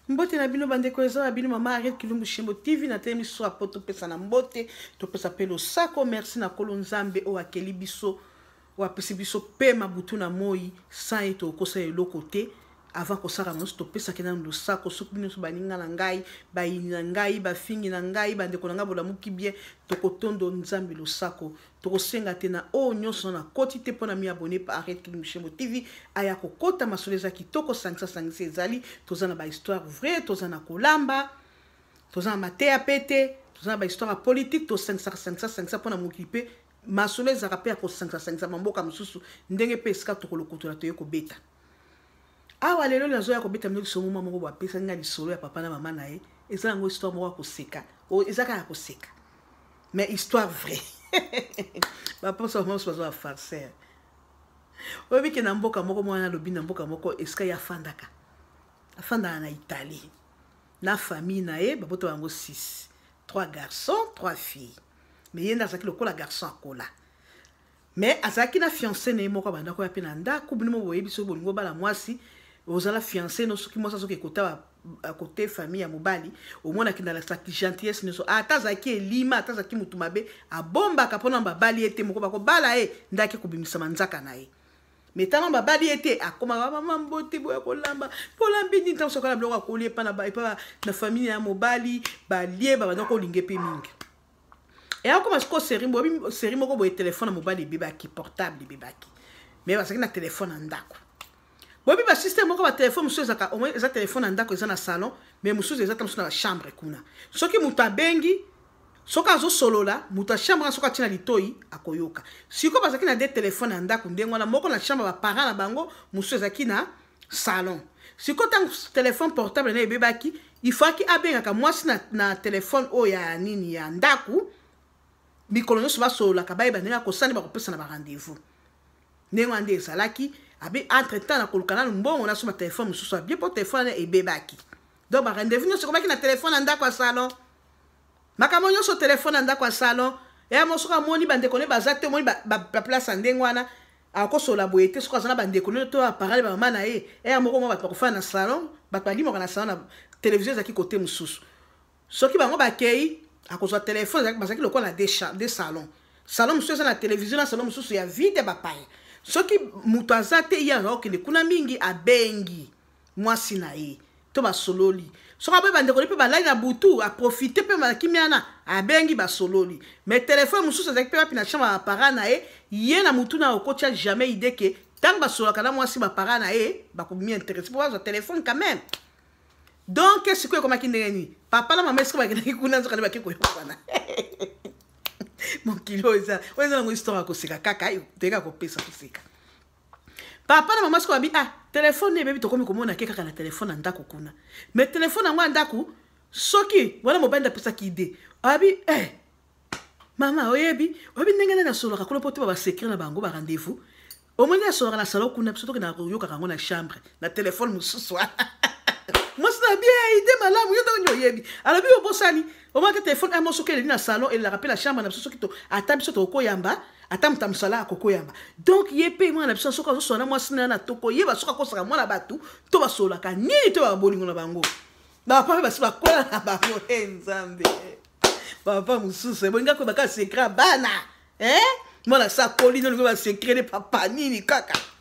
Mbote na bino bandeko eza bino mama Arrête Kilumbu Shembo TV na temi so apoto pesa na mbote to pesa pelo sako merci na kolo nzambe o akeli biso o apesi biso pe mabutu na moi sans eto kosa eloko te avant ko sara monso to pesa kena ndo sako soki bino so baninga na ngai ba yini na ngai ba fingi na ngai bandeko na ngabola muki bien to kotondo nzambe lo sako to kosenga te na o nyonso na koti te pona mi abonné pa Arrête Kilumbu Shembo TV aya ko kota masoleza kitoko sangisa sangisa ezali tozana ba histoire vraie tozana kolamba tozana matea pete tozana ba histoire politique to sangisa pona mukipe masoleza rapea ko sangisa mamboka mususu ndenge pe ska to kolokotola to yeko beta awa lelo nazo ya ko beta mno somo mama ngo bapesa nga lisolo ya papa na mama na ye ezala ngo histoire moko koseka o ezaka ya koseka mais histoire vraie papa so mo so farceur obi ke na mboka moko mwana lobi na mboka moko eska ya fandaka afanda na Italie na famille na ye baboto bango 6 3 garçons 3 filles mais yenda zaki lokola garçon akola mais azaki na fiancé ne moko banda ko ya pena ndako bino mo boyebi so bolingo bala mwasi ozala fiancé no soki mwasi soki kota à côté famille ya mobali au moins na la saki gentillesse ne so atazaki elima atazaki mutu mabe abomba kapona mbabali ete moko bako bala ndaki kubimisa manzaka na ye metama mbabali ete akoma mama mbote boya kolamba polambi ni ntango sokola bloko akolie pa na famille ya mobali balie baba ko linge pe mingi et akoma siko série moko boye téléphone na mobali bibaki portable bibaki mais basaki na téléphone ndako bobi ba système moko ba téléphone musu ezaka au moins eza téléphone ndako eza na salon mais musu eza tamsu na chambre kuna soki muta bengi soka zo solola muta chambre soka tina litoi akoyoka siko bazaki na des téléphone ndako ndengwana moko na chambre ba parents na bango musu ezaki na salon siko tang téléphone portable na ebebaki il faut ki abenga ka mwasi na téléphone o ya nini ya ndako bikolo nyonso basolola ka bayeba ndenge akosani bakopesa na ba rendez-vous ndengwa nde ezalaki abe entre temps na kolukana mbongo na soma téléphone mususu bien pour téléphone e bebaki donc ba rendez-vous nyonso komaki na téléphone ndako salon makamo nyonso téléphone ndako salon e mo soka moni bande kone bazate moni ba place ndengwana akosola boyete soka zana bande kone to appareil ba mama na e moko mo ba kofa na salon ba limo na salon na télévision zaki côté mususu soki bango ba kei akozwa téléphone bazaki lokola des salons salon mususu na télévision na salon mususu ya vide ba paye soki mutu azate ya okende kuna mingi abengi mwasi na ye to basololi soka boye bandeko pe balai na butu a profiter pe makimiana abengi basololi mais téléphone mususu azaki pe wapi na chambre appareil na ye na mutu na okotia jamais idée que tant basolaka na mwasi ba parents na ye bakomi intéressé pour avoir téléphone quand même donc ce que comme ndenge ni papa na mama est-ce que bakendaki kuna nzoka ne bakikoyokana mon kilo eza oza ngo histoire ko seka kaka teka ko pesa kuseka papa na mama sko abi téléphone ne bebi to komi komona ke kaka na téléphone ndako kuna mais téléphone ngwa ndako soki wala mobanda pesa ki ide abi mama oyebi ndenge na solo ka kolopo te ba secret na bango ba rendez-vous au moins na solo na salon kuna biso to na yoka kango na chambre na téléphone mususu moi ça bien idée malamu yoto nyoyebi alors bi obosani au moins que téléphone a moso ke na salon et la rappelle la chambre na biso ki to ata biso to koyamba ata mtamsala akokoyamba donc yepe moi na biso soka zo sona moi sina na toko yeba soka ko saka moi na batu to basola ka ni to ba bolingo na bango ba papa basiba kola na bango nzambe papa mususu bonga ko baka secret bana moi la sa colline ngo ba secret de papa nini kaka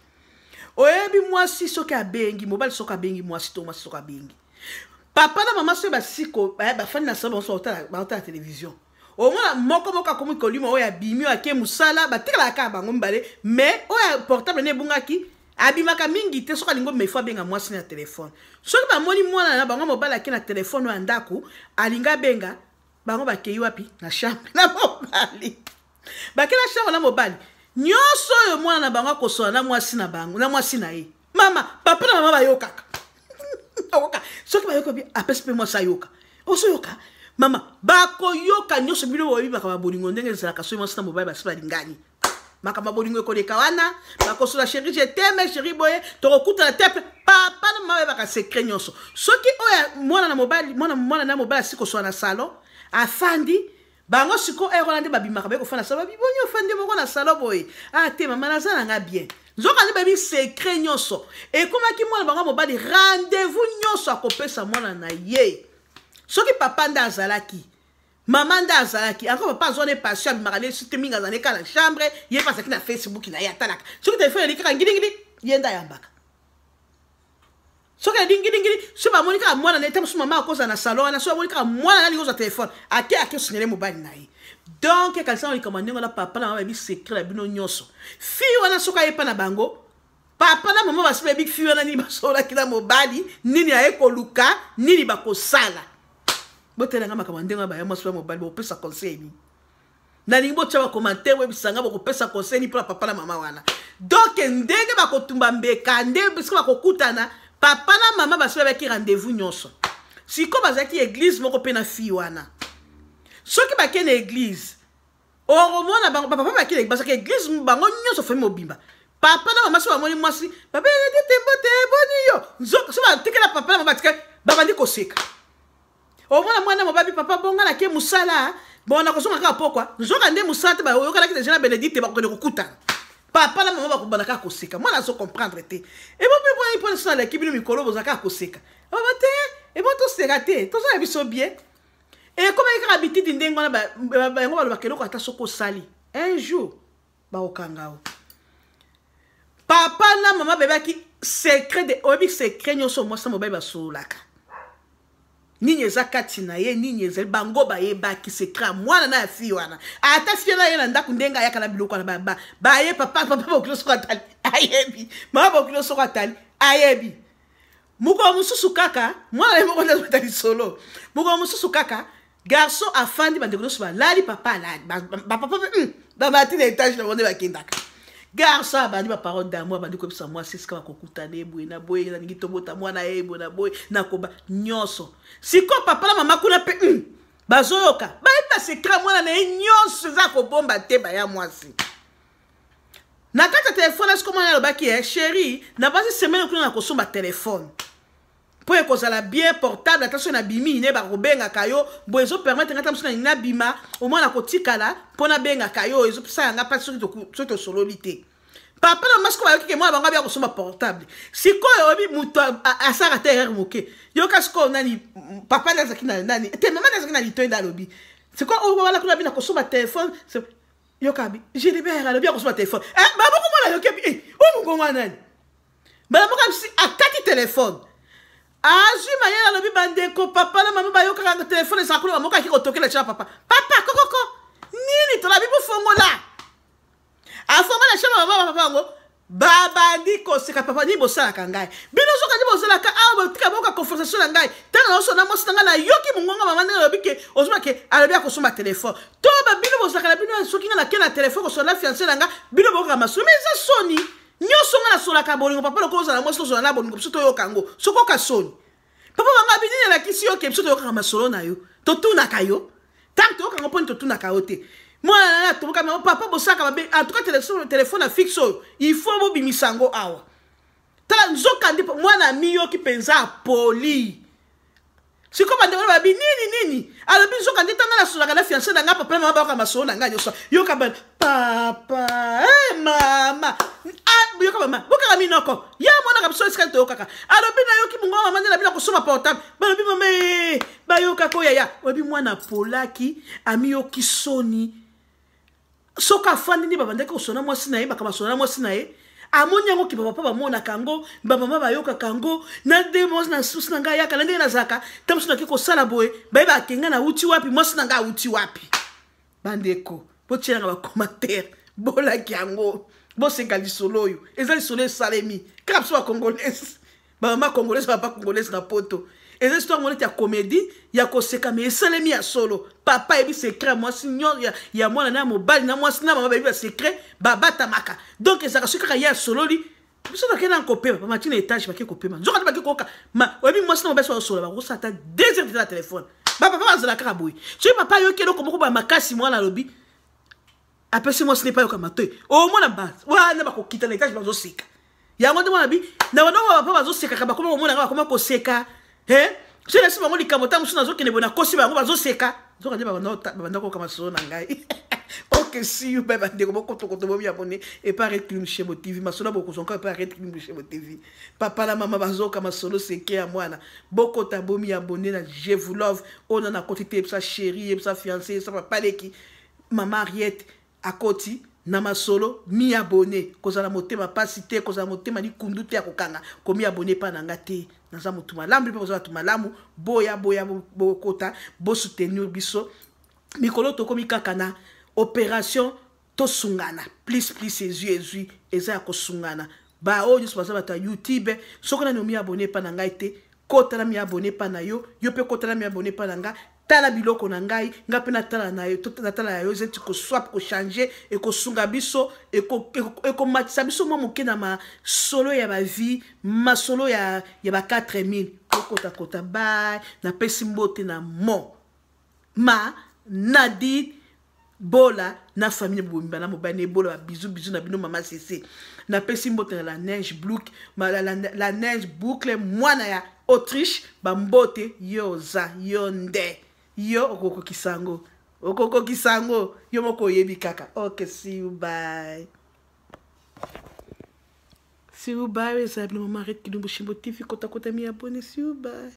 oyebi mwasi soki abengi mobali soki abengi mwasi to mwasi soki abengi papa na mama so basiko bafani na salon so otala télévision au moins moko akomi kolima oya bimi ake musala batikala ka bango mbale mais oya portable ne bungaki abimaka mingi te soki alingo mefa benga mwasi na téléphone soki bamoni mwana na bango mobali ake na téléphone ya ndako alinga benga bango bakei wapi na chambre na mobali bakela chambre na mobali nyonso yo mwana na bango akosola na mwasi na bango na mwasi na ye mama papa na mama bayokaka oka soki bayoka bi apesi pe mwasi ayoka oso yoka mama bakoyoka nyonso bino boyebi bakaba bolingo ndenge ezalaka so mwasi na mobali basi balingani makamba bolingo ekoleka wana bakosola chéri je t'aime chéri boye tokokutana te papa na mama baka secret nyonso soki oya mwana na mobali asikosola na salon afandi bango siko rolande babimaka be ko fana salon bibonyo fande moko na salon boye te mama nazala nga bien nzoka nde babi secret nyonso ekomaki mwana bango mobali rendez-vous nyonso akopesa mwana na ye soki papa nde azalaki mama nde azalaki encore papa azone passion abimaka ne sute mingi azane ka na chambre ye pasaki na Facebook na ye atalaka soki telefone elikaka ngilingili ye nde ayambaka soki elingilingili so bamoni kaka mwana na ye tamosu mama akoza na salon wana so bamoni kaka mwana nali kozwa telefone ake osinyele mobali na ye donc kalisa na likama ndenge na papa na mama babi secret na bino nyonso fi wana soki ayepa na bango papa na mama basi babi fi wana nini basolaki na mobali nini aye koluka nini bakosala botelanga makambo ndenge ba ya mwasi wa mobali bopesa conseil ni na ningo tshaba commentaire webisanga bokopesa conseil ni pour papa na mama wana donc ndenge bakotumba mbeka ndenge bisko bakokutana papa na mama basi babaki rendez-vous nyonso siko bazaki église moko pe na fi wana soki bakene église oromona bango papa bakene basaki église bango nyonso fami mobimba papa na mama so bamoni mwasi baba tembote boni yo nzo so ba tekela papa na mama tika babandi koseka omona mwana mobabi papa bonga na ke musala bona kosonga ka pokwa nzoka nde musala te ba yoka ki déjà Benedicte ba ko kutana papa na mama ba kubana ka koseka mwana so comprendre te e bo po so la kibino mikolo bozaka koseka baba te e bo to seka te to so biso bien et comme il y a habitude ndengo na ba ngo ba lo bakelo ko ata soko sali un jour ba okangao papa na mama bebaki secret de obi secret nyonso mo sa mobile ba solaka nini ezakati na ye nini ezel bango ba ye ba ki secret mwana na fi wana ata fi na ye na ndaku ndenga ya kana biloko na ba ye papa bokilo soko atali ayebi mama bokilo soko atali ayebi muko mususu kaka mwana le moko na tali solo muko mususu kaka garçon afandi bandeko so ba lali papa lali papa dans ma tine étage na bonde ba kindaka garçon abandi ba parole d'amour abandi ko bisa moi siska bakokutane boye na boye na ngito bota mwana ebo na boye na koba nyonso siko papa na mama kuna pe bazoyoka ba eta secret mwana na nyonso za ko bomba te ba ya mwasi na kata telefone est-ce mwana lobaki chérie na basi semaine kuna na kosomba telefone pour ekozala bien portable attention na bimi ne ba robenga kayo boezo permettre ngata msuna na bima au moins na kotikala pona benga kayo ezo pisa nga pas soto sololité papa na masko ba yoki moi banga bia kosomba portable siko yobi muto asara terre moke yo kasko nani papa na zakina nani te mama na zakina lito nda lobi siko o wala kuna bina kosomba téléphone yo kabi je libère lobi kosomba téléphone ba boko mona yoki o mungonga nani ba boko si akati téléphone azui mayela lobi bandeko papa na mama bayoka ka telefone sa kula moka ki kotokela cha papa kokoko nini to la bibu fongola afongola cha mama papa ngo baba ndiko seka papa ni bosala kangai bino soka ni bosala ka aba tika boka conversation na ngai tana so na mosi nga na yoki mungonga mama ndelo bike ozuma ke alobia ko soma telefone to ba bino bosala na bino soki nga na kena telefone ko so na fiancé nga bino boka masumi za soni nyoso nga na sola ka bolingo papa lokoza na moso so na bolingo biso to yokango soko ka soni papa banga binini la kisi yo ke biso to yoka masolo na yo to tuna kayo tant to yoka ngoponi to tuna kayo te mwana na to boka papa bosaka babe en tout cas téléphone fixe il faut bo bimisango awa tala nzoka ndi mwana miyo ki penza poli siko bande ba nini alobi nzoka ndi tanga na sola na fiancé na nga papa mama ba ka masolo na nga yo ka papa mama yoka mama boka minoko ya mwana kabisa iska to kaka alobi na yoki mungo mama na bila kusoma portable balobi mama ba yoka ko ya obi mwana polaki ami yoki soni soka fandi ni babande ko sona mwasi na ye baka masona mwasi na ye amonya ngo ki papa ba mona kango mama ba yoka kango na demos na sus na nga yaka na ndena zaka tamsu na kiko sala boy ba kenga na uti wapi mwasi na nga uti wapi bandeko pochela nga ba commentaire bola kiango bosenga lisolo yo eza lisolo salemi kapso congolaise mama congolaise papa congolaise na poto eza histoire monete ya comédie ya koseka mais salemi ya solo papa ebi secret moi signor ya mwana na mobali na mwasi na mama bebi secret babata maka donc ezaka sukaka ya solo li biso na kena kopema papa matina étage baki kopema nzoka baki koka ma webi mwasi na mobali so solo ba kosata 2 heures de la téléphone papa bazala karaboui tu papa yo kelo komoko ba makasi mwana lobi apesi moi ce n'est pas comme toi au moins la base wana bakokita na étage bazoseka yango nde mwana bi na wana papa bazoseka ka bakoma mona nga bakoma koseka je laisse bango likambo ta musu nazokende bona kosi bango bazoseka zoka nde banda ko kama so na ngai Ok, si you bye bande ko to ko mi abonné et pas arrête Kilumbu Shembo TV. Masolo boko zonka pas arrête Kilumbu Shembo TV. Papa la mama bazoka masolo seke ya mwana. Boko ta bomi abonné na je vous love. On en a côté sa chérie, sa fiancée, sa papa leki. Mama Ariette à côté na masolo mi abonné kozala motema pasité kozala motema ni kundu te akokanga ko mi abonné pa nanga te naza mutu malamu pe kozala mutu malamu boya bokota bo soutenir biso mikolo to komi kaka na opération to sungana please ezui eza ko sungana ba o nyuso baza bata YouTube soko na mi abonné pa nanga te kota na mi abonné pa na yo pe kota na mi abonné pa nanga tala biloko na ngai nga pe na tala na yo na tala yo zeti ko swap ko changer et ko sunga biso et ko matisa biso mo moke na ma solo ya ba vie ma solo ya ba 4000 kota bye na pesi mbote na mo ma nadi bola na famille bomba na mobane bola bisou na bino mama cc na pesi mbote na la neige la neige boucle mwana ya Autriche bambote yoza yonde yo okoko kisango yo moko yebi kaka. Okay, see you bye ça, maman arrête Kilumbu Shembo TV kota mi abonné, see you bye.